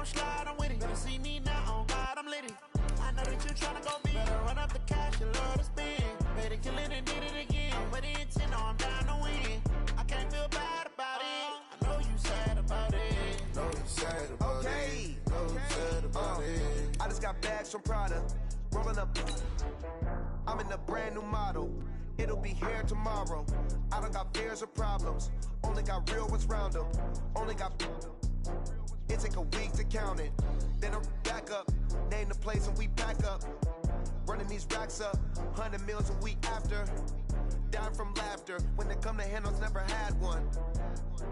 come slide, I'm with it. Better see me now, on God, I'm litty. I know that you tryna go big. Better run up the cash, you love to spend. Better kill it and did it again. But the intent, no, I'm down to win. I can't feel bad about it. I know you sad about it. Know you sad about it. Know you sad about it. I just got bags from Prada. Rolling up. I'm in a brand new model. It'll be here tomorrow. I don't got fears or problems. Only got real ones round them. Only got. It take a week to count it. Then I'm back up. Name the place and we pack up. Running these racks up. 100 meals a week after. Down from laughter. When they come to handles, never had one.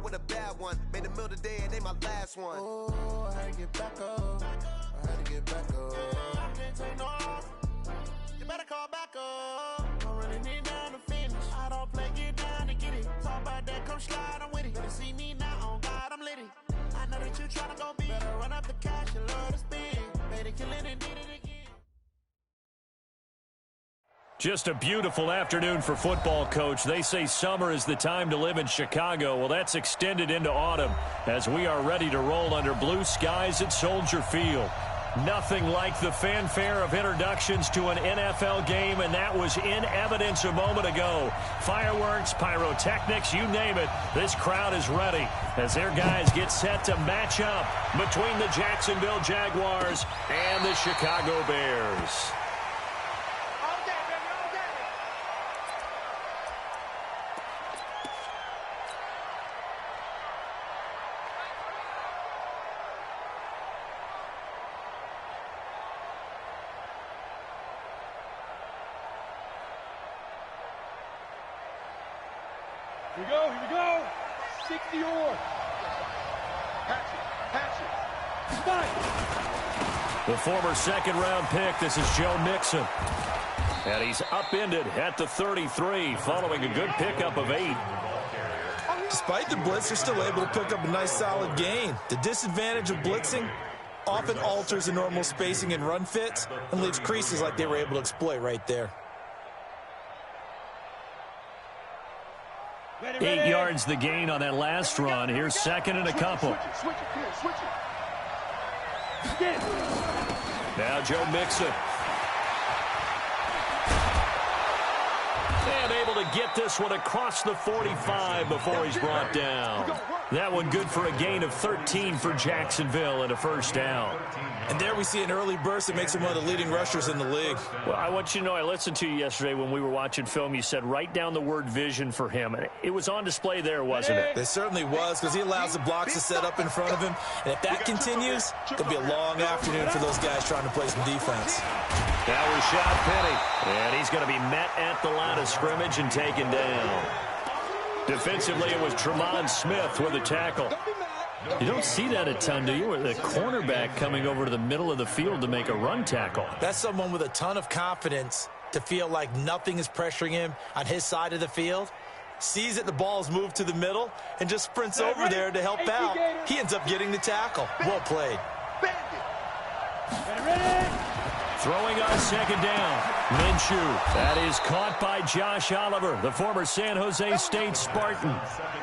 With a bad one. Made a meal today and they my last one. Oh, I had to get back up. I had to get back up. I can't take no off. You better call back up. I'm running it down to finish. I don't play, get down to get it. Talk about that, come slide, I'm with it. Better see me now, on God, I'm litty. I know that you tryna go big. Better run up the cash, you love to spend. Better kill it and did it again. Just a beautiful afternoon for football, Coach. They say summer is the time to live in Chicago. Well, that's extended into autumn as we are ready to roll under blue skies at Soldier Field. Nothing like the fanfare of introductions to an NFL game, and that was in evidence a moment ago. Fireworks, pyrotechnics, you name it. This crowd is ready as their guys get set to match up between the Jacksonville Jaguars and the Chicago Bears. Here we go. 60 or. Patch it. Spike. The former second-round pick, this is Joe Mixon. And he's upended at the 33 following a good pickup of 8. Despite the blitz, they're still able to pick up a nice solid gain. The disadvantage of blitzing often alters the normal spacing and run fits and leaves creases like they were able to exploit right there. 8 yards the gain on that last run. Here's second and a couple. Switch it. Now Joe Mixon. And able to get this one across the 45 before he's brought down. That one good for a gain of 13 for Jacksonville and a first down. And there we see an early burst that makes him one of the leading rushers in the league. Well, I want you to know, I listened to you yesterday when we were watching film. You said write down the word vision for him. And it was on display there, wasn't it? It certainly was, because he allows the blocks to set up in front of him. And if that continues, it'll be a long afternoon for those guys trying to play some defense. That was Rashad Penny. And he's going to be met at the line of scrimmage and taken down. Defensively, it was Tremont Smith with a tackle. You don't see that a ton, do you? With a cornerback coming over to the middle of the field to make a run tackle. That's someone with a ton of confidence to feel like nothing is pressuring him on his side of the field. Sees that the ball's moved to the middle and just sprints over there to help out. He ends up getting the tackle. Well played. Throwing on second down. Minshew. That is caught by Josh Oliver, the former San Jose State Spartan.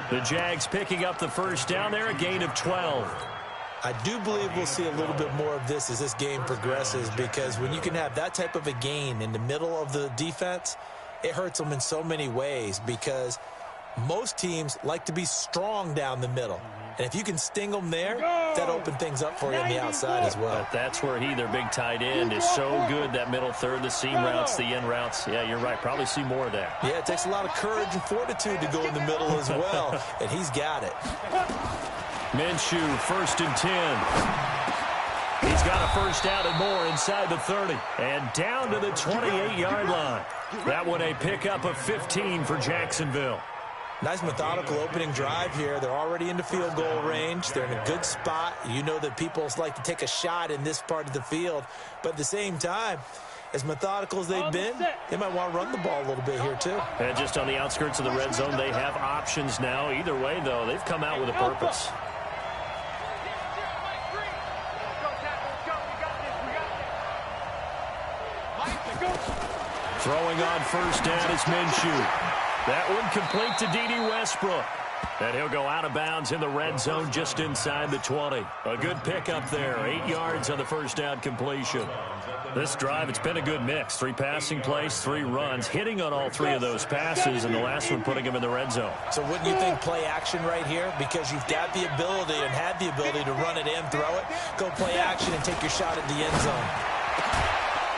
The Jags picking up the first down there, a gain of 12. I do believe we'll see a little bit more of this as this game progresses, because when you can have that type of a gain in the middle of the defense, it hurts them in so many ways, because most teams like to be strong down the middle. And if you can sting them there, that opens things up for you on the outside as well. But that's where their big tight end, is so good, that middle third, the seam routes, the in routes. Yeah, you're right. Probably see more of that. Yeah, it takes a lot of courage and fortitude to go in the middle as well, and he's got it. Minshew, 1st and 10. He's got a first down and more inside the 30. And down to the 28-yard line. That one a pickup of 15 for Jacksonville. Nice methodical opening drive here. They're already into field goal range. They're in a good spot. You know that people like to take a shot in this part of the field. But at the same time, as methodical as they've been, they might want to run the ball a little bit here too. And just on the outskirts of the red zone, they have options now. Either way, though, they've come out with a purpose. Throwing on first down is Minshew. That one complete to D.D. Westbrook. And he'll go out of bounds in the red zone just inside the 20. A good pickup there. 8 yards on the first down completion. This drive, it's been a good mix. 3 passing plays, 3 runs, hitting on all 3 of those passes, and the last one putting him in the red zone. So wouldn't you think play action right here? Because you've got the ability and had the ability to run it in, throw it, go play action, and take your shot at the end zone.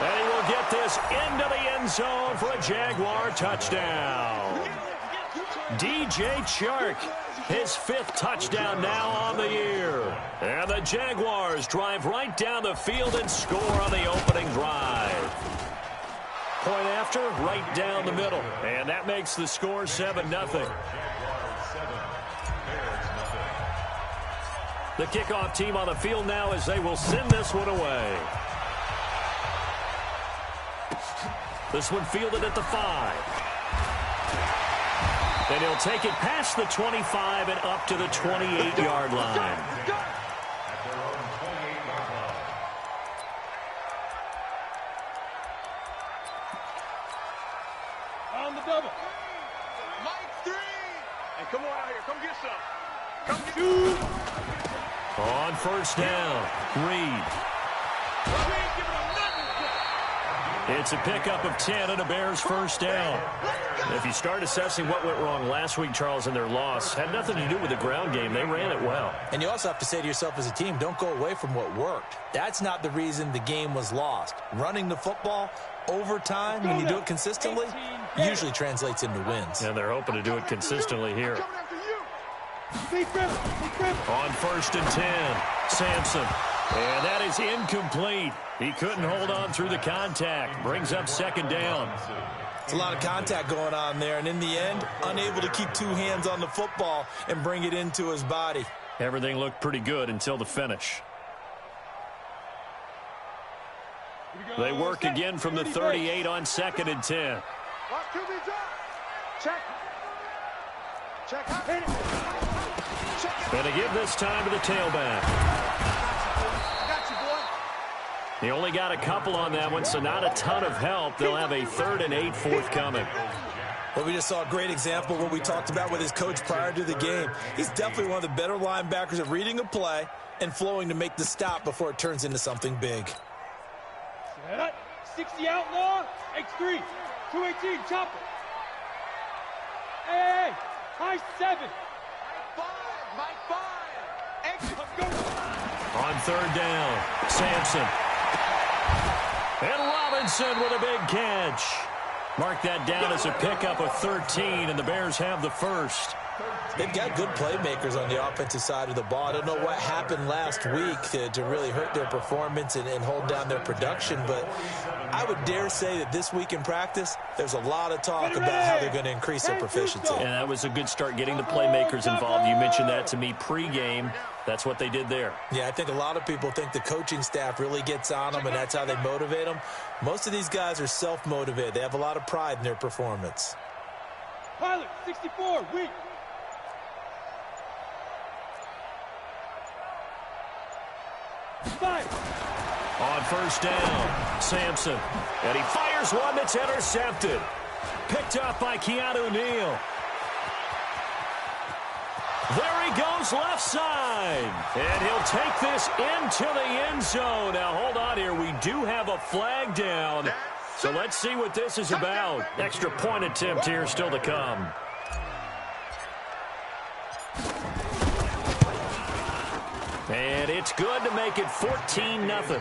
And he will get this into the end zone for a Jaguar touchdown. DJ Chark, his 5th touchdown now on the year. And the Jaguars drive right down the field and score on the opening drive. Point after, right down the middle. And that makes the score 7-0. The kickoff team on the field now as they will send this one away. This one fielded at the 5. And he'll take it past the 25 and up to the 28-yard line. On the double. Mike 3. Hey, come on out here. Come get some. Come get some. On first down, Reed. It's a pickup of 10 and a Bears first down. If you start assessing what went wrong last week, Charles, in their loss, had nothing to do with the ground game. They ran it well. And you also have to say to yourself as a team, don't go away from what worked. That's not the reason the game was lost. Running the football over time, when you do it consistently, usually translates into wins. And they're hoping to do it consistently here. On first and 10, Sampson. And that is incomplete. He couldn't hold on through the contact. Brings up second down. It's a lot of contact going on there, and in the end, unable to keep 2 hands on the football and bring it into his body. Everything looked pretty good until the finish. They work again from the 38 on second and 10. And they give this time to the tailback. He only got a couple on that one, so not a ton of help. They'll have a 3rd and 8 forthcoming. Well, we just saw a great example of what we talked about with his coach prior to the game. He's definitely one of the better linebackers at reading a play and flowing to make the stop before it turns into something big. 60 outlaw, X3, 218, chopper. Hey, high 7. Mike 5, exit, let's go. On third down, Sampson. And Robinson with a big catch. Mark that down as a pickup of 13, and the Bears have the first. They've got good playmakers on the offensive side of the ball. I don't know what happened last week to really hurt their performance and hold down their production, but I would dare say that this week in practice, there's a lot of talk about how they're going to increase their proficiency. And that was a good start getting the playmakers involved. You mentioned that to me pregame. That's what they did there. Yeah, I think a lot of people think the coaching staff really gets on them, and that's how they motivate them. Most of these guys are self-motivated. They have a lot of pride in their performance. Pilot, 64, weak. On first down, Sampson. And he fires one that's intercepted. Picked up by Keanu Neal. There he goes left side. And he'll take this into the end zone. Now, hold on here. We do have a flag down. So let's see what this is about. Extra point attempt here still to come. And it's good to make it 14-0.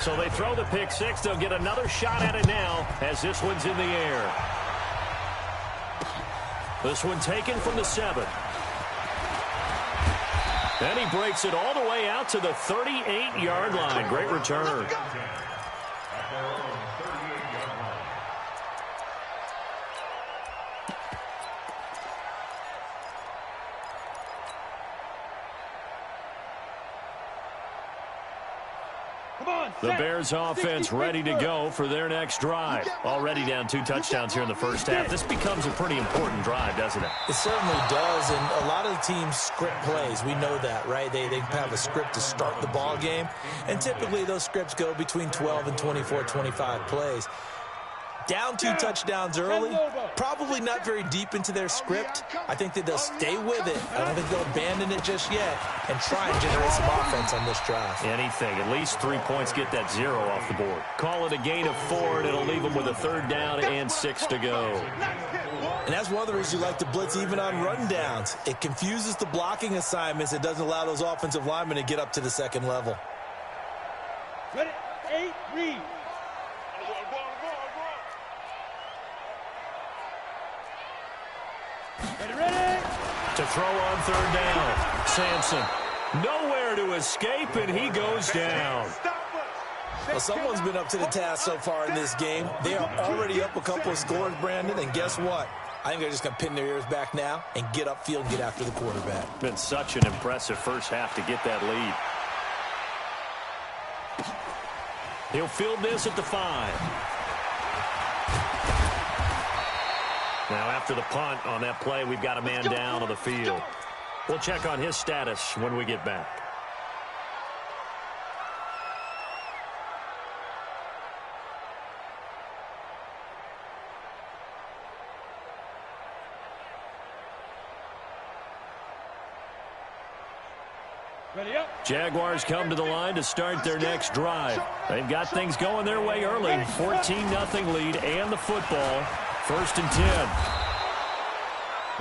So they throw the pick six. They'll get another shot at it now as this one's in the air. This one taken from the 7. And he breaks it all the way out to the 38-yard line. Great return. The Bears offense ready to go for their next drive. Already down 2 touchdowns here in the first half. This becomes a pretty important drive, doesn't it? It certainly does, and a lot of the teams script plays. We know that, right? They have a script to start the ball game, and typically those scripts go between 12 and 24, 25 plays. Down 2 touchdowns early, probably not very deep into their script. I think that they'll stay with it. I don't think they'll abandon it just yet and try and generate some offense on this drive. Anything. At least 3 points, get that 0 off the board. Call it a gain of 4, and it'll leave them with a 3rd down and 6 to go. And that's one of the reasons you like to blitz even on run downs. It confuses the blocking assignments. It doesn't allow those offensive linemen to get up to the second level. Ready? 8, read. Ready? To throw on 3rd down. Sampson nowhere to escape, and he goes down. Well, someone's been up to the task so far in this game. They are already up a couple of scores, Brandon, and guess what? I think they're just going to pin their ears back now and get upfield and get after the quarterback. Been such an impressive first half to get that lead. He'll field this at the 5. Now after the punt on that play, we've got a man down on the field. We'll check on his status when we get back. Ready up. Jaguars come to the line to start their next drive. They've got things going their way early. 14-0 lead and the football. 1st and 10.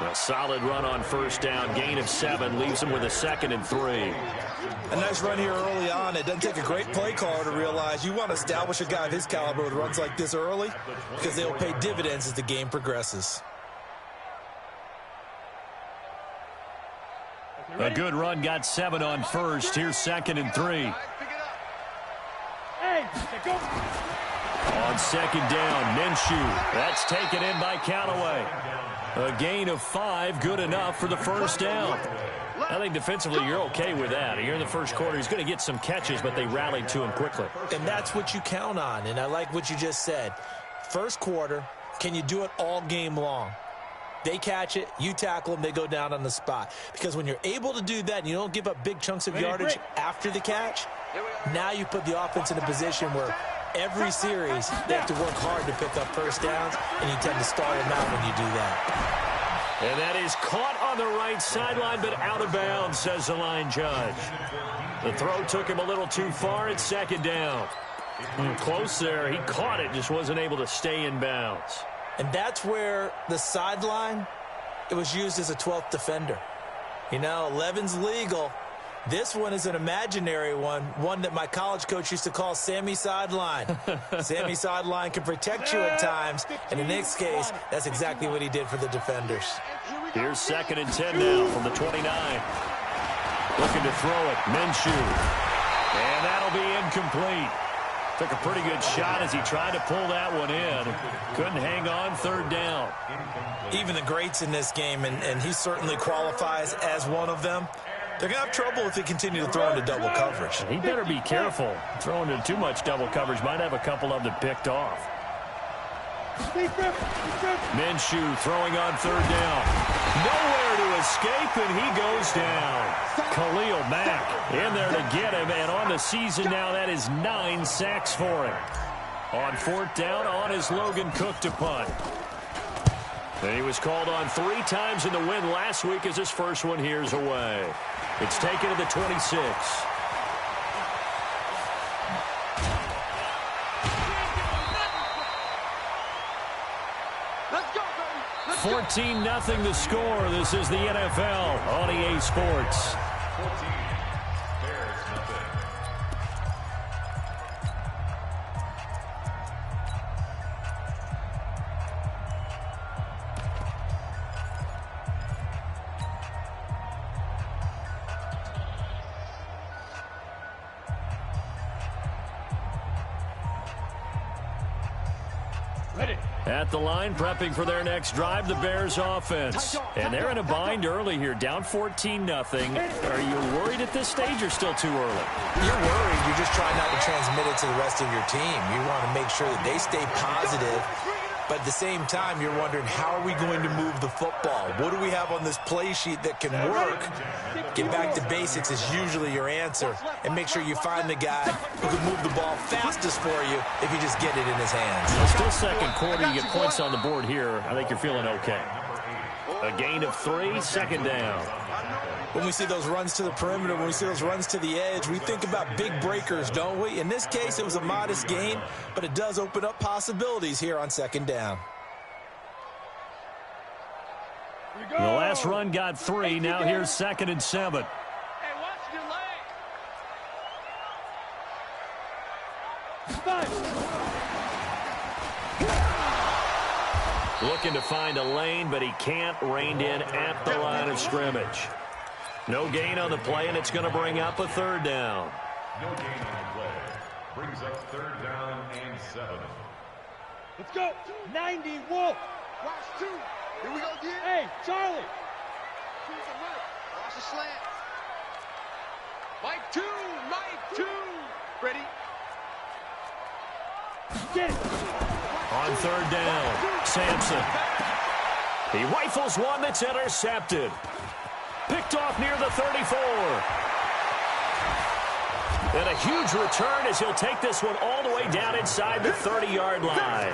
A solid run on 1st down. Gain of 7 leaves them with a 2nd and 3. A nice run here early on. It doesn't take a great play caller to realize you want to establish a guy of his caliber with runs like this early because they'll pay dividends as the game progresses. A good run, got 7 on 1st. Here's 2nd and 3. Hey, go. On 2nd down, Minshew. That's taken in by Callaway. A gain of 5, good enough for the 1st down. I think defensively you're okay with that. Here in the first quarter, he's going to get some catches, but they rallied to him quickly. And that's what you count on, and I like what you just said. First quarter, can you do it all game long? They catch it, you tackle them, they go down on the spot. Because when you're able to do that and you don't give up big chunks of yardage after the catch, now you put the offense in a position where every series they have to work hard to pick up 1st downs, and you tend to stall them out when you do that. And that is caught on the right sideline, but out of bounds, says the line judge. The throw took him a little too far at 2nd down. Close there. He caught it, just wasn't able to stay in bounds. And that's where the sideline, it was used as a 12th defender. You know, 11's legal. This one is an imaginary one that my college coach used to call Sammy Sideline. Sammy Sideline can protect you at times, and in this case, that's exactly what he did for the defenders. Here's 2nd and 10 now from the 29. Looking to throw it, Minshew. And that'll be incomplete. Took a pretty good shot as he tried to pull that one in. Couldn't hang on 3rd down. Even the greats in this game, and he certainly qualifies as one of them, they're going to have trouble if they continue to throw into double coverage. He better be careful. Throwing into too much double coverage might have a couple of them picked off. Minshew throwing on 3rd down. Nowhere to escape, and he goes down. Khalil Mack in there to get him, and on the season now, that is 9 sacks for him. On 4th down, on his Logan Cook to punt. And he was called on 3 times in the win last week as his first one here's away. It's taken to the 26. 14-0 the score. This is the NFL on EA Sports. At the line, prepping for their next drive, the Bears offense. And they're in a bind early here, down 14-0. Are you worried at this stage or still too early? You're worried. You're just trying not to transmit it to the rest of your team. You want to make sure that they stay positive But at the same time, you're wondering, how are we going to move the football? What do we have on this play sheet that can work? Get back to basics is usually your answer. And make sure you find the guy who can move the ball fastest for you if you just get it in his hands. Still second quarter. You get points on the board here. I think you're feeling okay. A gain of 3, second down. When we see those runs to the perimeter, when we see those runs to the edge, we think about big breakers, don't we? In this case, it was a modest gain, but it does open up possibilities here on second down. The last run got 3. Now here's 2nd and 7. Hey, watch your leg. Looking to find a lane, but he can't. Reined in at the line of scrimmage. No gain on the play, and it's going to bring up a 3rd down. No gain on the play. Brings up 3rd down and 7. Let's go. 90 Wolf. Watch 2. Here we go again. Hey, Charlie. Choose the right. Watch the slant. Mike 2. Mike 2. Ready? Get it. On 3rd down, Sampson. He rifles one that's intercepted. Picked off near the 34. And a huge return as he'll take this one all the way down inside the 30-yard line.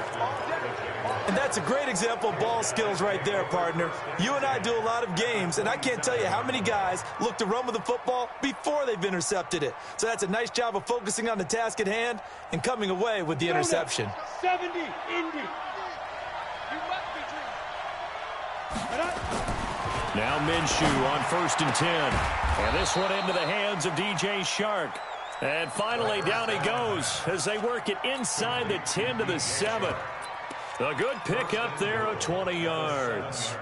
And that's a great example of ball skills right there, partner. You and I do a lot of games, and I can't tell you how many guys look to run with the football before they've intercepted it. So that's a nice job of focusing on the task at hand and coming away with the interception. 70, Indy. You must be dreaming. Now Minshew on 1st and 10. And this one into the hands of DJ Shark. And finally down he goes as they work it inside the 10 to the 7. A good pick up there of 20 yards.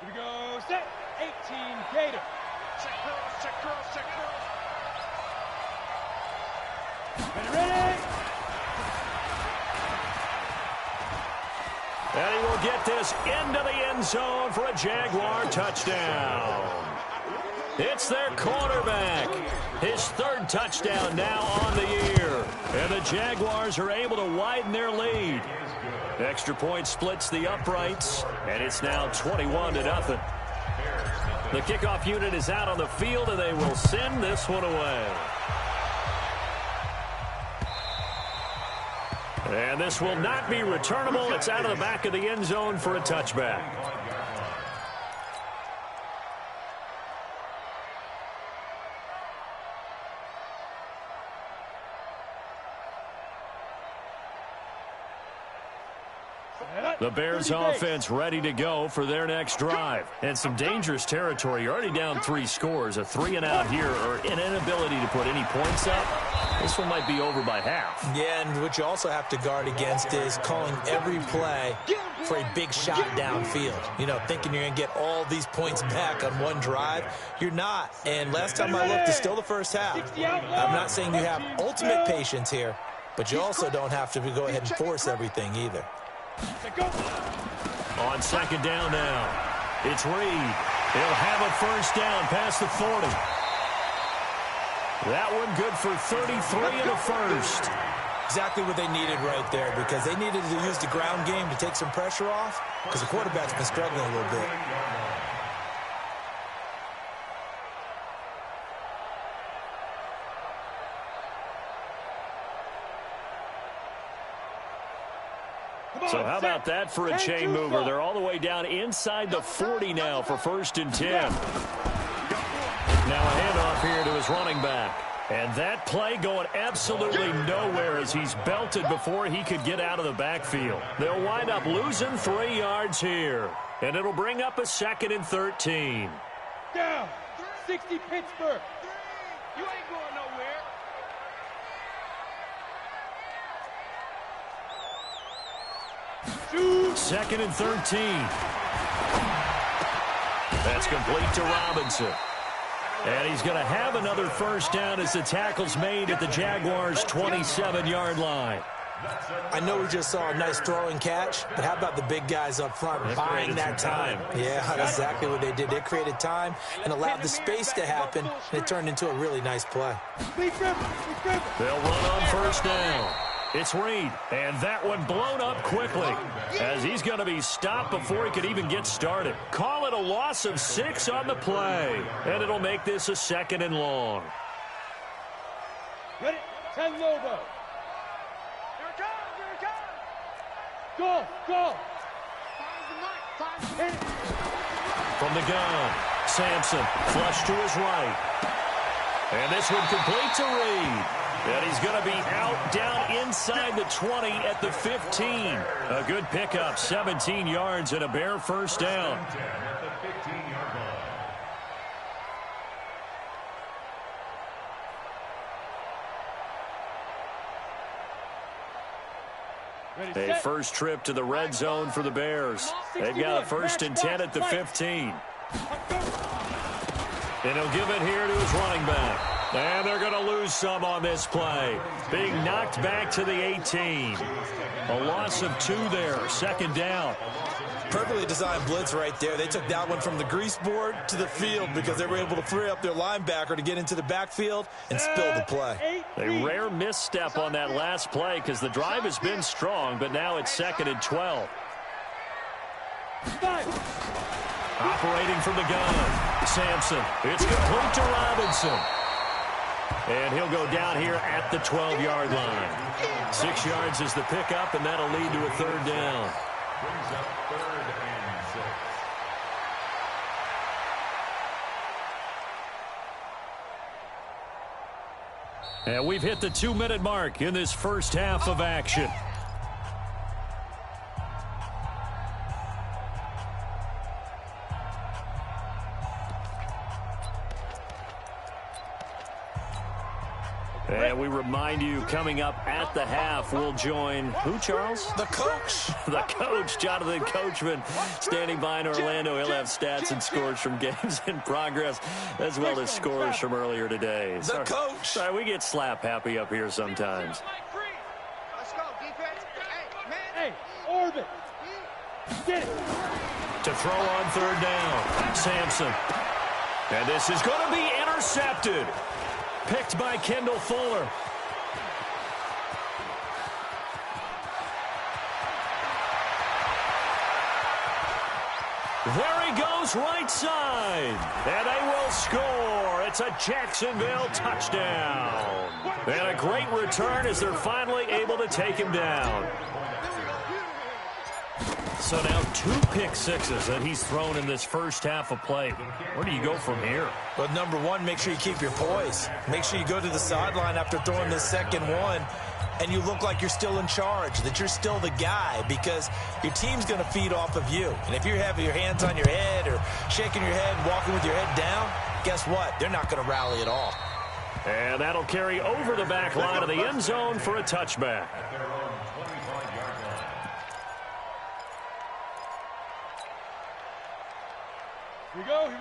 Here we go. Set. 18 Gator. Check girls, check girls, check girls. Ready? And he will get this into the end zone for a Jaguar touchdown. It's their quarterback. His 3rd touchdown now on the year. And the Jaguars are able to widen their lead. Extra point splits the uprights, and it's now 21-0. The kickoff unit is out on the field, and they will send this one away. And this will not be returnable. It's out of the back of the end zone for a touchback. The Bears offense ready to go for their next drive. And some dangerous territory. You're already down 3 scores. A 3-and-out here or an inability to put any points up. This one might be over by half. Yeah, and what you also have to guard against is calling every play for a big shot downfield. You know, thinking you're going to get all these points back on one drive. You're not. And last time I looked, it's still the first half. I'm not saying you have ultimate patience here, but you also don't have to go ahead and force everything either. On 2nd down now, it's Reed. He'll have a 1st down past the 40. That one good for 33 and a 1st. Exactly what they needed right there, because they needed to use the ground game to take some pressure off, because the quarterback's been struggling a little bit. So how about that for a chain mover? They're all the way down inside the 40 now for 1st and 10. Now a handoff here to his running back. And that play going absolutely nowhere as he's belted before he could get out of the backfield. They'll wind up losing 3 yards here. And it'll bring up a 2nd and 13. Down. 60 Pittsburgh. You ain't going nowhere. Shoot. 2nd and 13. That's complete to Robinson. And he's going to have another 1st down as the tackle's made at the Jaguars' 27-yard line. I know we just saw a nice throwing catch, but how about the big guys up front buying that time? Yeah, that's exactly what they did. They created time and allowed the space to happen, and it turned into a really nice play. They'll run on first down. It's Reed, and that one blown up quickly as he's going to be stopped before he could even get started. Call it a loss of 6 on the play, and it'll make this a 2nd and long. Ready? 10 Lobo. Go, go. From the gun, Sampson flush to his right. And this one complete to Reed. And he's going to be out down inside the 20 at the 15. A good pickup, 17 yards and a Bear first down. A first trip to the red zone for the Bears. They've got a 1st and 10 at the 15. And he'll give it here to his running back. And they're going to lose some on this play. Being knocked back to the 18. A loss of 2 there, 2nd down. Perfectly designed blitz right there. They took that one from the grease board to the field because they were able to free up their linebacker to get into the backfield and spill the play. A rare misstep on that last play because the drive has been strong, but now it's 2nd and 12. Operating from the gun, Sampson. It's complete to Robinson. And he'll go down here at the 12-yard line. 6 yards is the pickup, and that'll lead to a 3rd down. Brings up 3rd and 6. And we've hit the 2-minute mark in this first half of action. And we remind you, coming up at the half, we'll join who, Charles? The coach. The coach, Jonathan Coachman, standing by in Orlando. He'll have stats and scores from games in progress, as well as scores from earlier today. The coach. Sorry, we get slap happy up here sometimes. Let's go, defense. Hey, orbit. Get it. To throw on 3rd down, Sampson. And this is going to be intercepted. Picked by Kendall Fuller. There he goes, right side. And they will score. It's a Jacksonville touchdown. And a great return as they're finally able to take him down. So now 2 pick-sixes that he's thrown in this first half of play. Where do you go from here? Well, number one, make sure you keep your poise. Make sure you go to the sideline after throwing the second one, and you look like you're still in charge, that you're still the guy, because your team's going to feed off of you. And if you're having your hands on your head or shaking your head, walking with your head down, guess what? They're not going to rally at all. And that'll carry over the back line of the end zone for a touchback.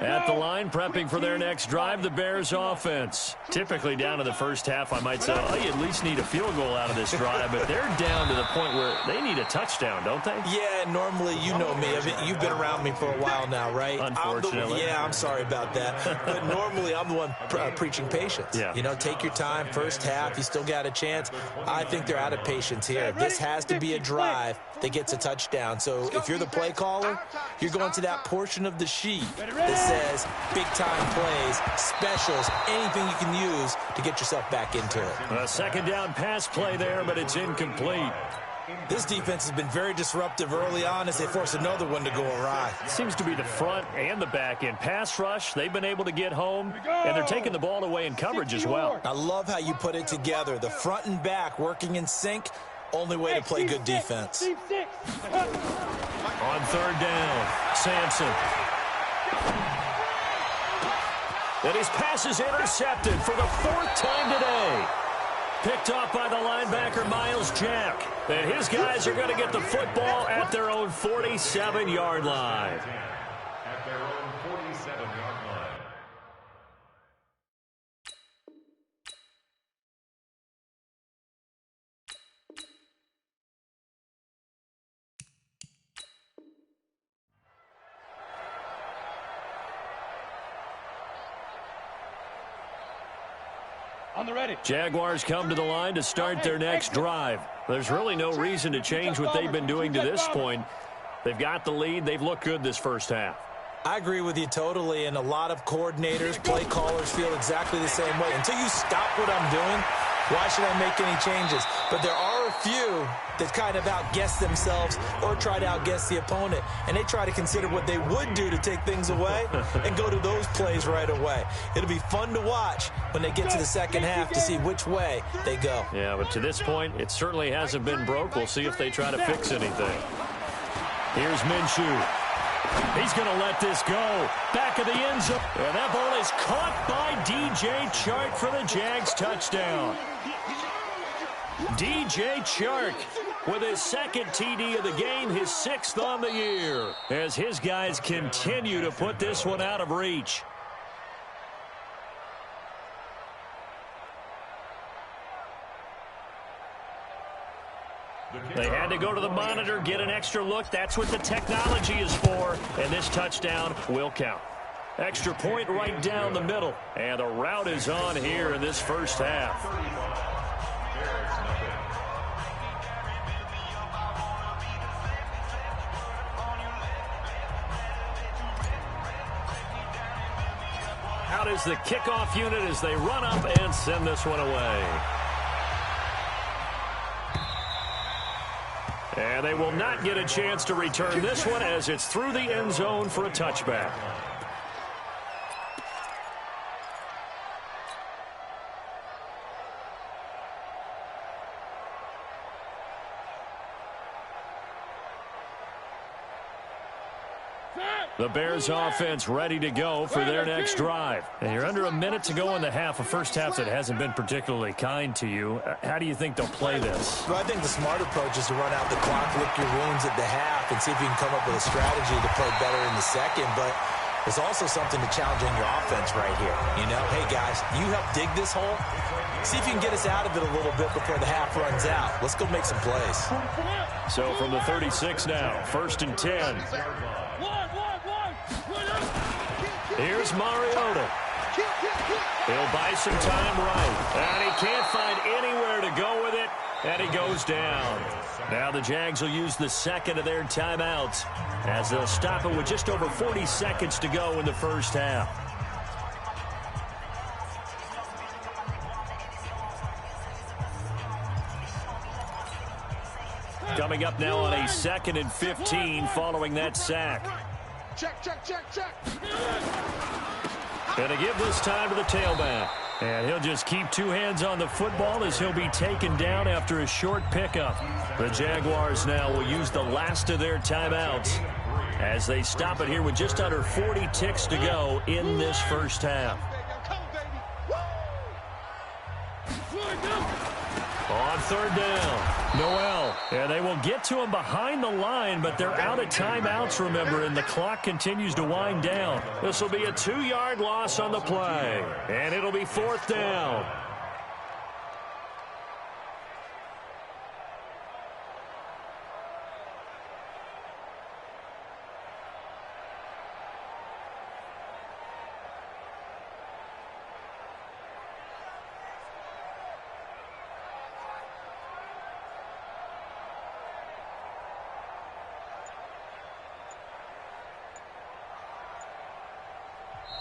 At the line, prepping for their next drive, the Bears offense. Typically down in the first half, I might say, oh, you at least need a field goal out of this drive, but they're down to the point where they need a touchdown, don't they? Yeah, normally, you know me. You've been around me for a while now, right? Unfortunately. I'm sorry about that. But normally, I'm the one preaching patience. Yeah. You know, take your time, first half, you still got a chance. I think they're out of patience here. This has to be a drive that gets a touchdown. So if you're the play caller, you're going to that portion of the sheet that says big-time plays, specials, anything you can use to get yourself back into it. A second down pass play there, but it's incomplete. This defense has been very disruptive early on as they force another one to go awry. Seems to be the front and the back end. Pass rush, they've been able to get home, and they're taking the ball away in coverage as well. I love how you put it together. The front and back working in sync, only way to play good defense. On 3rd down, Sampson. And his pass is intercepted for the 4th time today. Picked off by the linebacker, Miles Jack. And his guys are going to get the football at their own 47-yard line. At their own 47-yard line. On the ready. Jaguars come to the line to start their next drive. There's really no reason to change what they've been doing to this point. They've got the lead. They've looked good this first half. I agree with you totally, and a lot of coordinators, play callers feel exactly the same way. Until you stop what I'm doing, why should I make any changes? But there are a few that kind of outguess themselves or try to outguess the opponent, and they try to consider what they would do to take things away and go to those plays right away. It'll be fun to watch when they get to the second half to see which way they go. Yeah, but to this point, it certainly hasn't been broke. We'll see if they try to fix anything. Here's Minshew. He's going to let this go. Back of the end zone. And that ball is caught by DJ Chark for the Jags touchdown. DJ Chark with his second TD of the game, his 6th on the year, as his guys continue to put this one out of reach. They had to go to the monitor, get an extra look. That's what the technology is for. And this touchdown will count. Extra point right down the middle. And the route is on here in this first half. Out is the kickoff unit as they run up and send this one away. And they will not get a chance to return this one as it's through the end zone for a touchback. The Bears offense ready to go for their next drive. And you're under a minute to go in the half, a first half that hasn't been particularly kind to you. How do you think they'll play this? Well, I think the smart approach is to run out the clock, lick your wounds at the half, and see if you can come up with a strategy to play better in the second. But there's also something to challenge in your offense right here. You know, hey, guys, you help dig this hole. See if you can get us out of it a little bit before the half runs out. Let's go make some plays. So from the 36 now, 1st and 10. Here's Mariota. He'll buy some time right. And he can't find anywhere to go with it. And he goes down. Now the Jags will use the second of their timeouts as they'll stop it with just over 40 seconds to go in the first half. Coming up now on a 2nd and 15 following that sack. Check, check, check, check. Going to give this time to the tailback. And he'll just keep 2 hands on the football as he'll be taken down after a short pickup. The Jaguars now will use the last of their timeouts as they stop it here with just under 40 ticks to go in this first half. On 3rd down, Noel. And they will get to him behind the line, but they're out of timeouts, remember, and the clock continues to wind down. This will be a 2-yard loss on the play, and it'll be 4th down.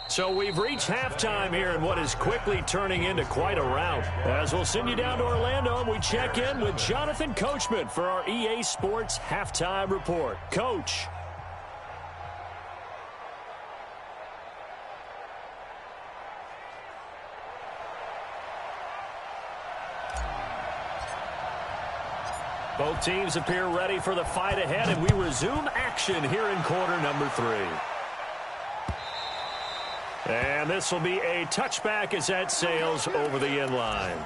So we've reached halftime here in what is quickly turning into quite a rout. As we'll send you down to Orlando, and we check in with Jonathan Coachman for our EA Sports Halftime Report. Coach. Both teams appear ready for the fight ahead, and we resume action here in quarter number 3. And this will be a touchback as that sails over the end line.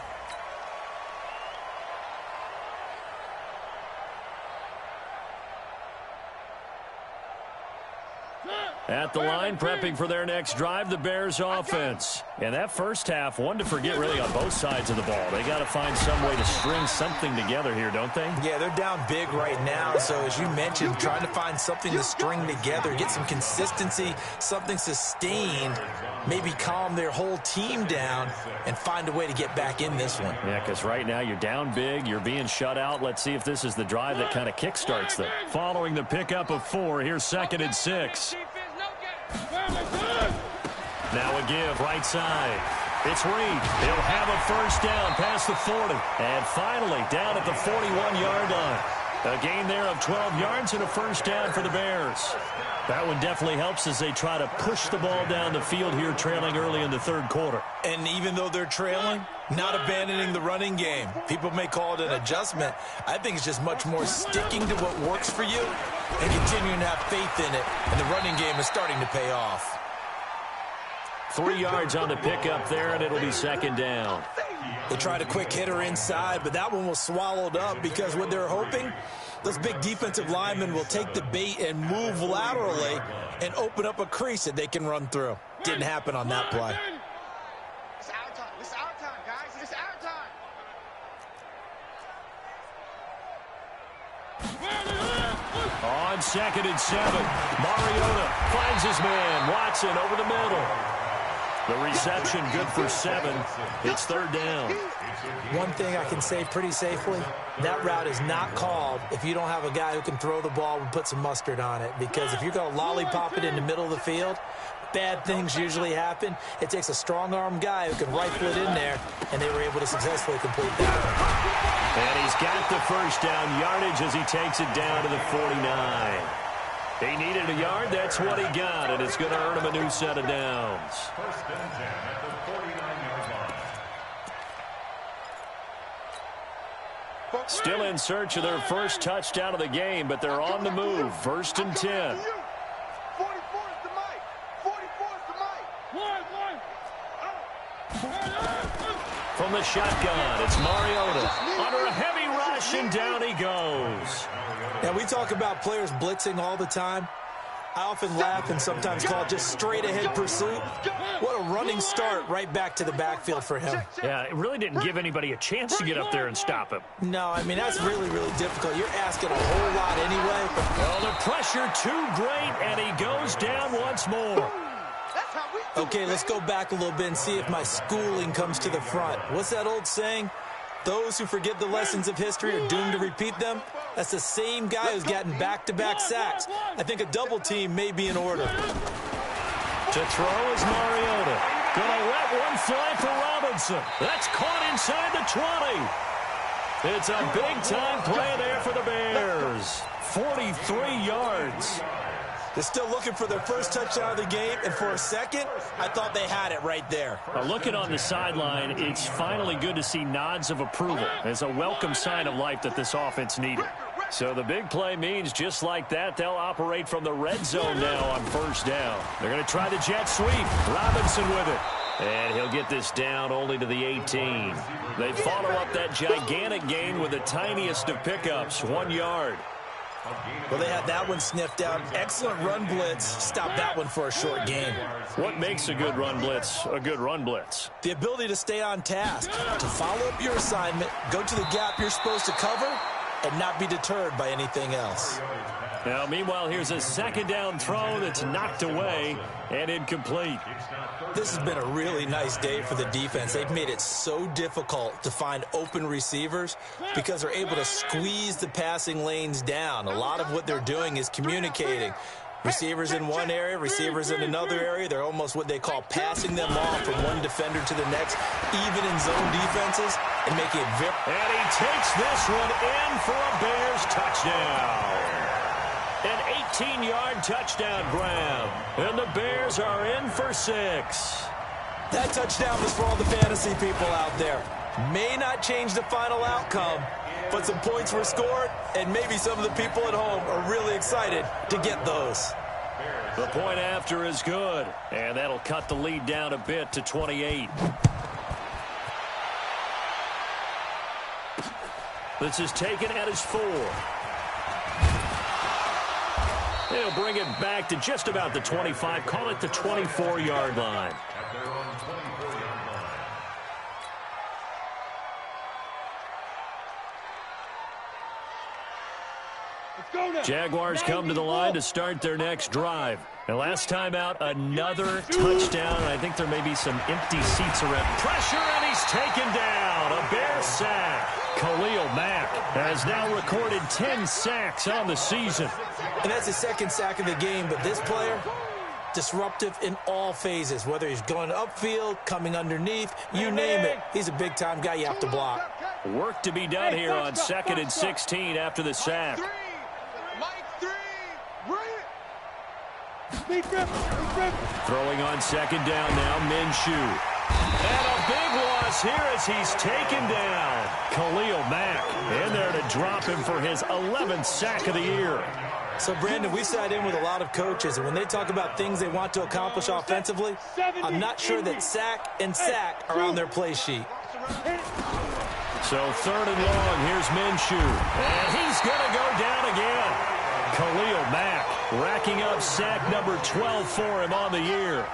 At the line, prepping for their next drive, the Bears offense. And that first half, one to forget really on both sides of the ball. They got to find some way to string something together here, don't they? Yeah, they're down big right now. So as you mentioned, trying to find something to string together, get some consistency, something sustained, maybe calm their whole team down and find a way to get back in this one. Yeah, because right now you're down big, you're being shut out. Let's see if this is the drive that kind of kickstarts them. Following the pickup of 4, here's 2nd and 6. Now a give, right side. It's Reed. He'll have a first down past the 40. And finally, down at the 41-yard line. A gain there of 12 yards and a first down for the Bears. That one definitely helps as they try to push the ball down the field here, trailing early in the 3rd quarter. And even though they're trailing, not abandoning the running game. People may call it an adjustment. I think it's just much more sticking to what works for you and continuing to have faith in it. And the running game is starting to pay off. 3 yards on the pickup there, and it'll be 2nd down. They tried a quick hitter inside, but that one was swallowed up because what they're hoping, those big defensive linemen will take the bait and move laterally and open up a crease that they can run through. Didn't happen on that play. It's our time. It's our time, guys. It's our time. On 2nd and 7, Mariota finds his man. Watson over the middle. The reception good for 7. It's 3rd down. One thing I can say pretty safely, that route is not called if you don't have a guy who can throw the ball and put some mustard on it. Because if you're going to lollipop it in the middle of the field, bad things usually happen. It takes a strong-arm guy who can rifle it in there, and they were able to successfully complete that. And he's got the first down yardage as he takes it down to the 49. He needed a yard. That's what he got, and it's going to earn him a new set of downs. 1st and 10 at the 49-yard line. Still in search of their first touchdown of the game, but they're on the move. 1st and 10. 44 is the mic. 44 is the mic. From the shotgun, it's Mariota. Under a heavy rush, and down he goes. Now, we talk about players blitzing all the time. I often laugh and sometimes call it just straight-ahead pursuit. What a running start right back to the backfield for him. Yeah, it really didn't give anybody a chance to get up there and stop him. No, I mean, that's really, really difficult. You're asking a whole lot anyway. Well, the pressure too great, and he goes down once more. Okay, let's go back a little bit and see if my schooling comes to the front. What's that old saying? Those who forget the lessons of history are doomed to repeat them. That's the same guy who's gotten back-to-back sacks. I think a double team may be in order. To throw is Mariota. Gonna let one fly for Robinson. That's caught inside the 20. It's a big-time play there for the Bears. 43 yards. They're still looking for their first touchdown of the game, and for a second, I thought they had it right there. Looking on the sideline, it's finally good to see nods of approval. It's a welcome sign of life that this offense needed. So the big play means just like that, they'll operate from the red zone now on 1st down. They're going to try the jet sweep. Robinson with it. And he'll get this down only to the 18. They follow up that gigantic gain with the tiniest of pickups, 1 yard. Well, they had that one sniffed out. Excellent run blitz. Stop that one for a short gain. What makes a good run blitz a good run blitz? The ability to stay on task, to follow up your assignment, go to the gap you're supposed to cover, and not be deterred by anything else. Now, meanwhile, here's a 2nd down throw that's knocked away and incomplete. This has been a really nice day for the defense. They've made it so difficult to find open receivers because they're able to squeeze the passing lanes down. A lot of what they're doing is communicating. Receivers in one area, receivers in another area. They're almost what they call passing them off from one defender to the next, even in zone defenses, and making it very... And he takes this one in for a Bears touchdown. An 18-yard touchdown grab. And the Bears are in for 6. That touchdown was for all the fantasy people out there. May not change the final outcome, but some points were scored, and maybe some of the people at home are really excited to get those. The point after is good, and that'll cut the lead down a bit to 28. This is taken at his 4. They'll bring it back to just about the 25. Call it the 24-yard line. At their own 24-yard line. Let's go now. Jaguars come to the line to start their next drive. And last time out, another touchdown. I think there may be some empty seats around. Pressure, and he's taken down. A Bear sack. Khalil Mack has now recorded 10 sacks on the season. And that's his second sack of the game, but this player, disruptive in all phases, whether he's going upfield, coming underneath, you name it. He's a big-time guy you have to block. Work to be done here on 2nd and 16 after the sack. Throwing on 2nd down now, Minshew. And a big loss here as he's taken down. Khalil Mack in there to drop him for his 11th sack of the year. So, Brandon, we sat in with a lot of coaches, and when they talk about things they want to accomplish offensively, I'm not sure that sack and sack are on their play sheet. So 3rd and long, here's Minshew. And he's going to go down again. Khalil Mack racking up sack number 12 for him on the year.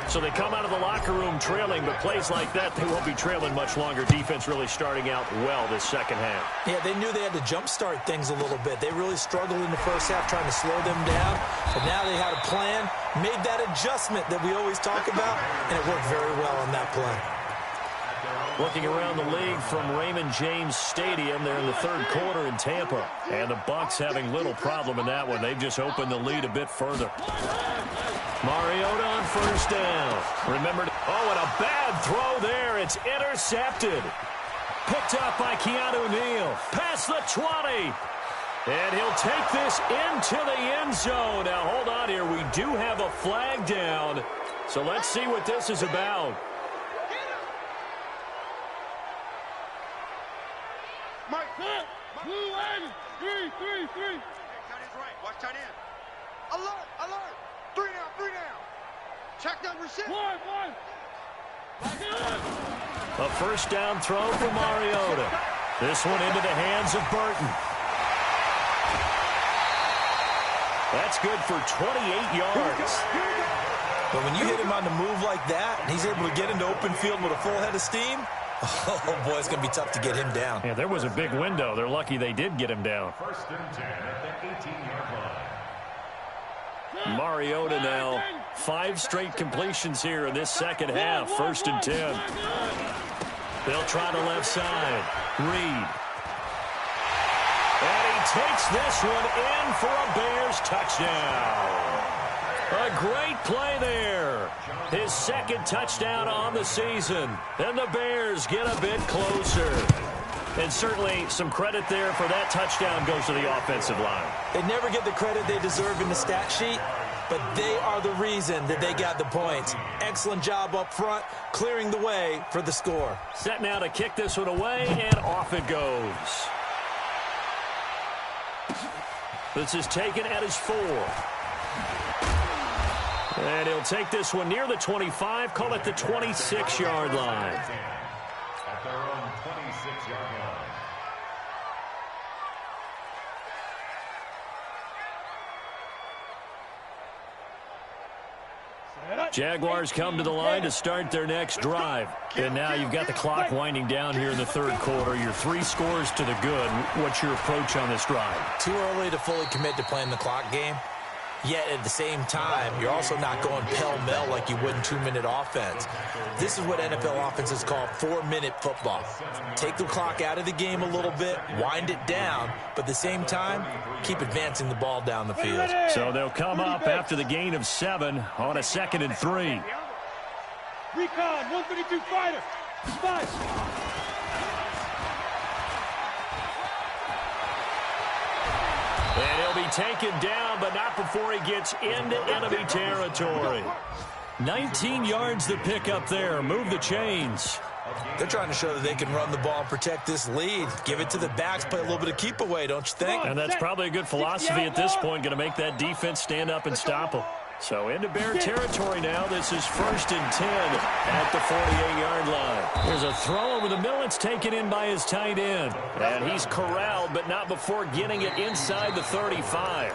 So they come out of the locker room trailing, but plays like that, they won't be trailing much longer. Defense really starting out well this second half. Yeah, they knew they had to jumpstart things a little bit. They really struggled in the first half trying to slow them down, but now they had a plan, made that adjustment that we always talk about, and it worked very well on that play. Looking around the league from Raymond James Stadium, they're in the 3rd quarter in Tampa. And the Bucs having little problem in that one. They've just opened the lead a bit further. Mariota on 1st down. Remember, and a bad throw there. It's intercepted. Picked up by Keanu Neal. Past the 20. And he'll take this into the end zone. Now, hold on here. We do have a flag down. So let's see what this is about. Mike, blue end, 3, 3, 3. Tight end's right. Watch tight end. Alert, alert. 3 down. Check number 6. 1. A 1st down throw for Mariota. This one into the hands of Burton. That's good for 28 yards. But when you hit him on the move like that, and he's able to get into open field with a full head of steam, oh, boy, it's going to be tough to get him down. Yeah, there was a big window. They're lucky they did get him down. 1st and 10 at the 18-yard line. Mariota now 5 straight completions here in this second half. 1st and 10. They'll try the left side. Reed. And he takes this one in for a Bears touchdown. A great play there. His 2nd touchdown on the season. And the Bears get a bit closer. And certainly some credit there for that touchdown goes to the offensive line. They never get the credit they deserve in the stat sheet, but they are the reason that they got the points. Excellent job up front, clearing the way for the score. Set now to kick this one away, and off it goes. This is taken at his 4. And he'll take this one near the 25, call it the 26-yard line. At their own 26-yard line. Jaguars come to the line to start their next drive. And now you've got the clock winding down here in the 3rd quarter. Your 3 scores to the good. What's your approach on this drive? Too early to fully commit to playing the clock game. Yet at the same time, you're also not going pell-mell like you would in 2-minute offense. This is what NFL offenses call 4-minute football. Take the clock out of the game a little bit, wind it down, but at the same time, keep advancing the ball down the field. So they'll come up after the gain of 7 on a 2nd and 3. Recon, 132 fighter. 5. And he'll be taken down, but not before he gets into enemy territory. 19 yards to pick up there. Move the chains. They're trying to show that they can run the ball and protect this lead. Give it to the backs, play a little bit of keep away, don't you think? And that's probably a good philosophy at this point, going to make that defense stand up and stop them. So into Bear territory now. This is 1st and 10 at the 48-yard line. There's a throw over the middle. It's taken in by his tight end. And he's corralled, but not before getting it inside the 35.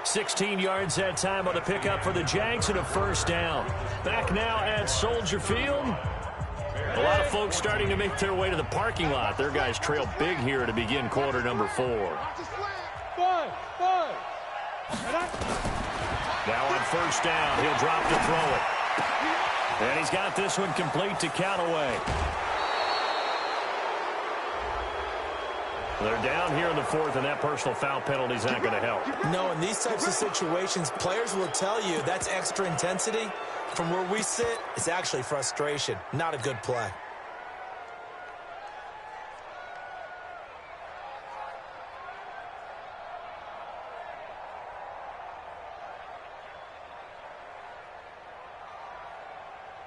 16 yards that time on the pickup for the Jags and a first down. Back now at Soldier Field. A lot of folks starting to make their way to the parking lot. Their guys trail big here to begin quarter number 4. Now on first down, he'll drop to throw it. And he's got this one complete to Callaway. They're down here in the 4th, and that personal foul penalty is not going to help. No, in these types of situations, players will tell you that's extra intensity. From where we sit, it's actually frustration. Not a good play.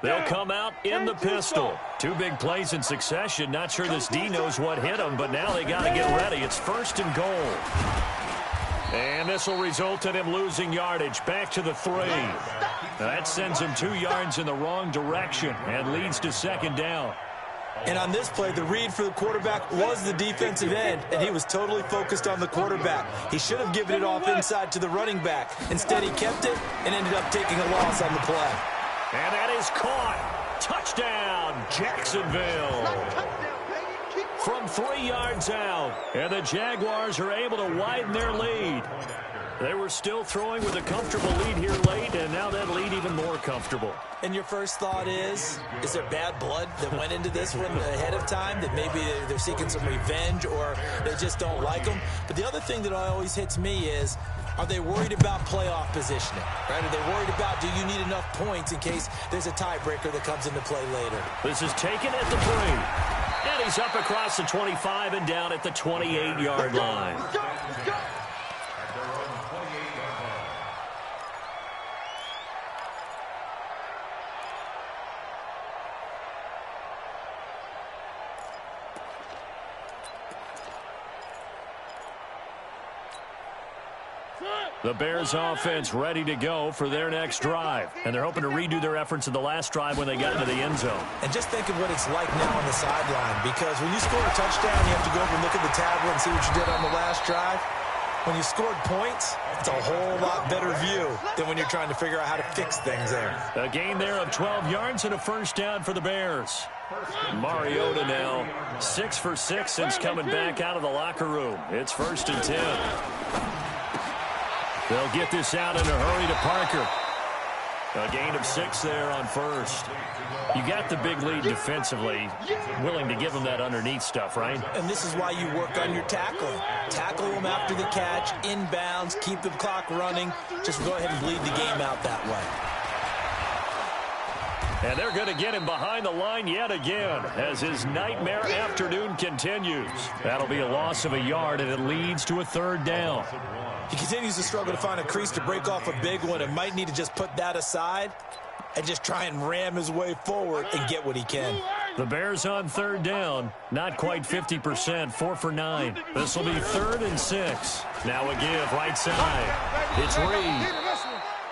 They'll come out in the pistol. 2 big plays in succession. Not sure this D knows what hit them, but now they got to get ready. It's 1st and goal. And this will result in him losing yardage. Back to the 3. Now that sends him 2 yards in the wrong direction and leads to 2nd down. And on this play, the read for the quarterback was the defensive end, and he was totally focused on the quarterback. He should have given it off inside to the running back. Instead, he kept it and ended up taking a loss on the play. And that is caught. Touchdown, Jacksonville. From 3 yards out. And the Jaguars are able to widen their lead. They were still throwing with a comfortable lead here late, and now that lead even more comfortable. And your first thought is there bad blood that went into this one ahead of time, that maybe they're seeking some revenge or they just don't like them? But the other thing that always hits me is, are they worried about playoff positioning? Right? Are they worried about, do you need enough points in case there's a tiebreaker that comes into play later? This is taken at the 3. And he's up across the 25 and down at the 28-yard line. The Bears offense ready to go for their next drive. And they're hoping to redo their efforts in the last drive when they got into the end zone. And just think of what it's like now on the sideline, because when you score a touchdown, you have to go over and look at the tablet and see what you did on the last drive. When you scored points, it's a whole lot better view than when you're trying to figure out how to fix things there. A gain there of 12 yards and a first down for the Bears. Mariota now 6 for 6 since coming back out of the locker room. It's 1st and 10. They'll get this out in a hurry to Parker. A gain of 6 there on first. You got the big lead defensively. Willing to give them that underneath stuff, right? And this is why you work on your tackling. Tackle them after the catch, inbounds, keep the clock running. Just go ahead and bleed the game out that way. And they're going to get him behind the line yet again as his nightmare afternoon continues. That'll be a loss of a yard, and it leads to a 3rd down. He continues to struggle to find a crease to break off a big one and might need to just put that aside and just try and ram his way forward and get what he can. The Bears on 3rd down. Not quite 50%. 4 for 9. This will be 3rd and 6. Now a give right side. It's Reed.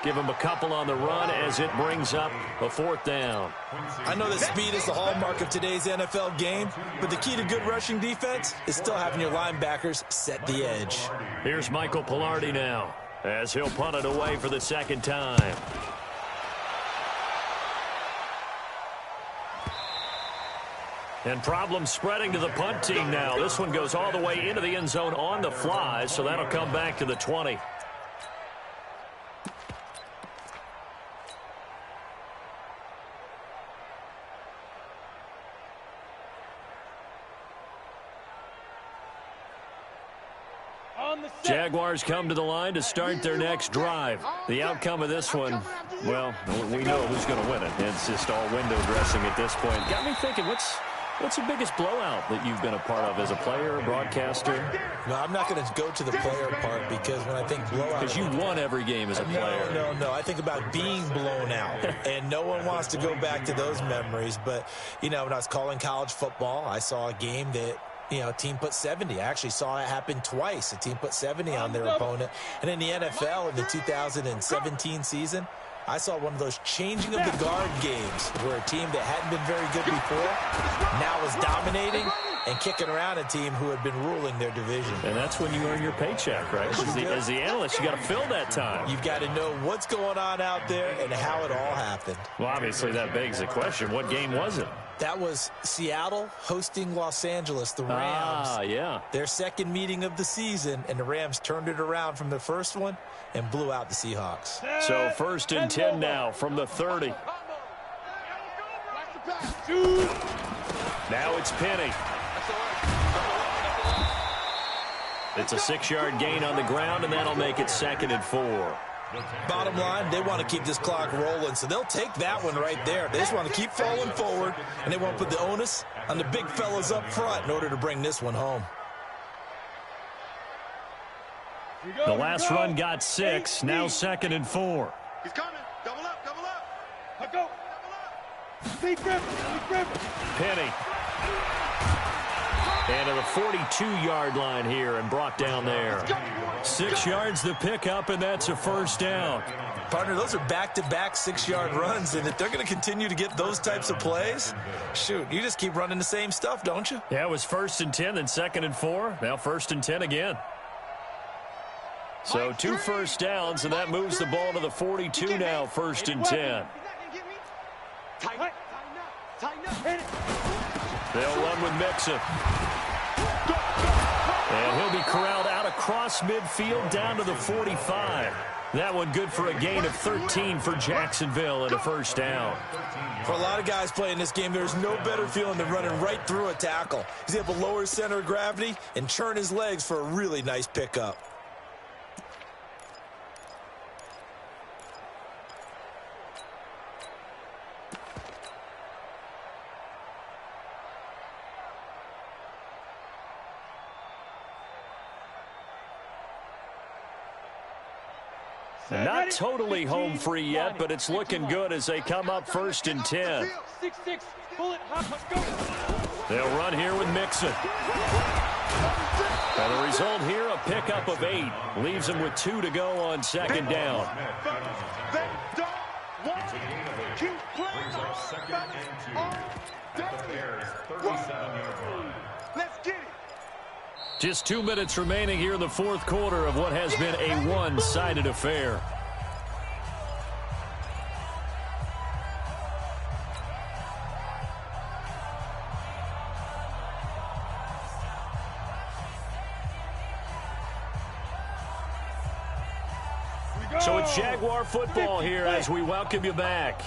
Give him a couple on the run as it brings up a 4th down. I know that speed is the hallmark of today's NFL game, but the key to good rushing defense is still having your linebackers set the edge. Here's Michael Pilardi now as he'll punt it away for the 2nd time. And problems spreading to the punt team now. This one goes all the way into the end zone on the fly, so that'll come back to the 20. Jaguars come to the line to start their next drive. The outcome of this one, well, we know who's going to win it. It's just all window dressing at this point. Got me thinking, what's the biggest blowout that you've been a part of as a player, broadcaster? No, I'm not going to go to the player part, because when I think blowout... Because you won every game as a player. No. I think about being blown out, and no one wants to go back to those memories. But, you know, when I was calling college football, I saw a game that, you know, a team put 70. I actually saw it happen twice. A team put 70 on their opponent. And in the NFL in the 2017 season, I saw one of those changing of the guard games where a team that hadn't been very good before now is dominating and kicking around a team who had been ruling their division. And that's when you earn your paycheck, right? As the analyst, you got to fill that time. You've got to know what's going on out there and how it all happened. Well, obviously, that begs the question, what game was it? That was Seattle hosting Los Angeles, the Rams. Yeah. Their second meeting of the season, and the Rams turned it around from the first one and blew out the Seahawks. So 1st and 10 now from the 30. Now it's Penny. It's a 6-yard gain on the ground, and that'll make it 2nd and 4. Bottom line, they want to keep this clock rolling, so they'll take that one right there. They just want to keep falling forward, and they want to put the onus on the big fellas up front in order to bring this one home. The last run got 6, now 2nd and 4. He's coming. Double up, double up. Let go. Double up. Penny. And to the 42-yard line here and brought down there. 6 yards the pickup, and that's a 1st down. Partner, those are back-to-back 6-yard runs, and if they're going to continue to get those types of plays, shoot, you just keep running the same stuff, don't you? Yeah, it was 1st and 10, then 2nd and 4. Now 1st and 10 again. So 2 first downs, and that moves the ball to the 42 now, 1st and 10. They'll run with Mixon. And he'll be corralled out across midfield down to the 45. That one good for a gain of 13 for Jacksonville and a 1st down. For a lot of guys playing this game, there's no better feeling than running right through a tackle. He's able to lower his center of gravity and churn his legs for a really nice pickup. Not totally home free yet, but it's looking good as they come up 1st and 10. 6-6. Bullet hop. Let's go. They'll run here with Mixon. And the result here, a pickup of 8. Leaves them with 2 to go on 2nd down. They don't want to keep playing on 2nd and 2 at the Bears' 37-yard line. Let's get it. Just 2 minutes remaining here in the 4th quarter of what has been a one-sided affair. So it's Jaguar football here as we welcome you back.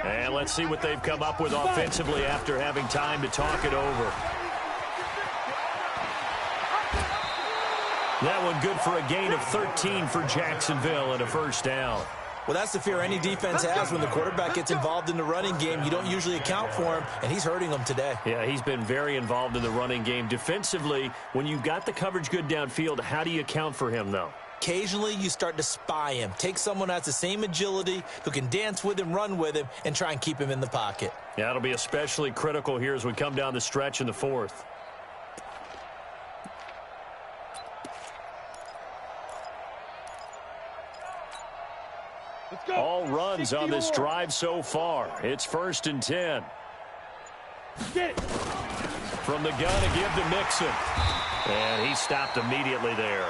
And let's see what they've come up with offensively after having time to talk it over. That one good for a gain of 13 for Jacksonville and a 1st down. Well, that's the fear any defense has when the quarterback gets involved in the running game. You don't usually account for him, and he's hurting them today. Yeah, he's been very involved in the running game. Defensively, when you've got the coverage good downfield, how do you account for him, though? Occasionally, you start to spy him. Take someone who has the same agility, who can dance with him, run with him, and try and keep him in the pocket. Yeah, it'll be especially critical here as we come down the stretch in the 4th. All runs on this drive so far. It's 1st and 10. Get it. From the gun to give to Mixon. And he stopped immediately there.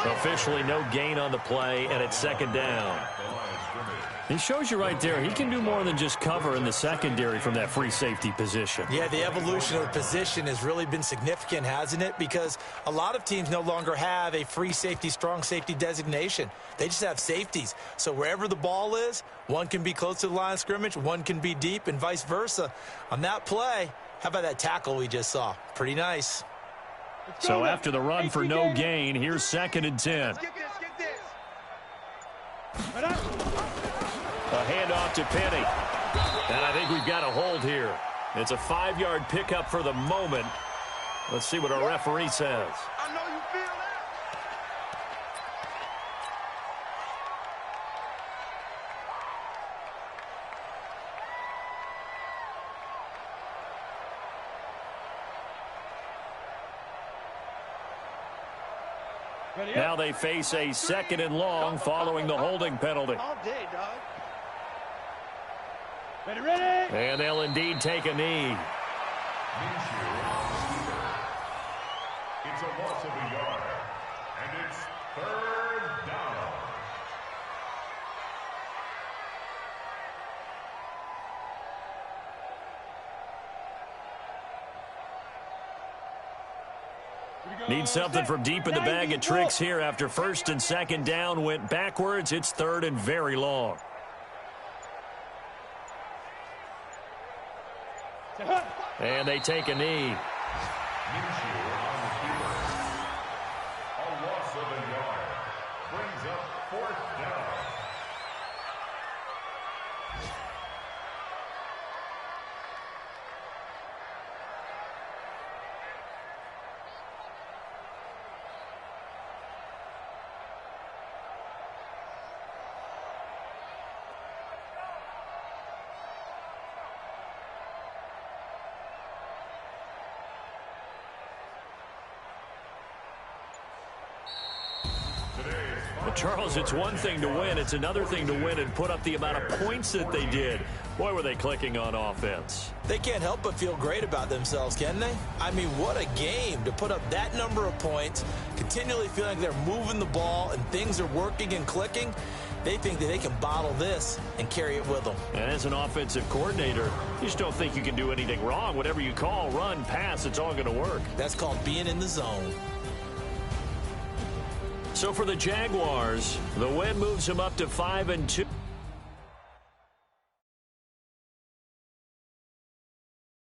Officially no gain on the play, and it's 2nd down. He shows you right there, he can do more than just cover in the secondary from that free safety position. Yeah, the evolution of the position has really been significant, hasn't it? Because a lot of teams no longer have a free safety, strong safety designation. They just have safeties. So wherever the ball is, one can be close to the line of scrimmage, one can be deep, and vice versa. On that play, how about that tackle we just saw? Pretty nice. So after the run for no gain, here's 2nd and 10. Get this. A handoff to Penny. And I think we've got a hold here. It's a 5-yard pickup for the moment. Let's see what our referee says. I know you feel that. Now they face a 2nd and long following the holding penalty. All day, dog. Ready. And they'll indeed take a knee. It's a loss of a yard. And it's 3rd down. Need something from deep in the bag of tricks here after 1st and 2nd down went backwards. It's 3rd and very long. And they take a knee. A loss of a yard. Brings up 4th down. Well, Charles, it's one thing to win. It's another thing to win and put up the amount of points that they did. Boy, were they clicking on offense. They can't help but feel great about themselves, can they? I mean, what a game to put up that number of points, continually feeling like they're moving the ball and things are working and clicking. They think that they can bottle this and carry it with them. And as an offensive coordinator, you just don't think you can do anything wrong. Whatever you call, run, pass, it's all going to work. That's called being in the zone. So for the Jaguars, the win moves them up to 5-2.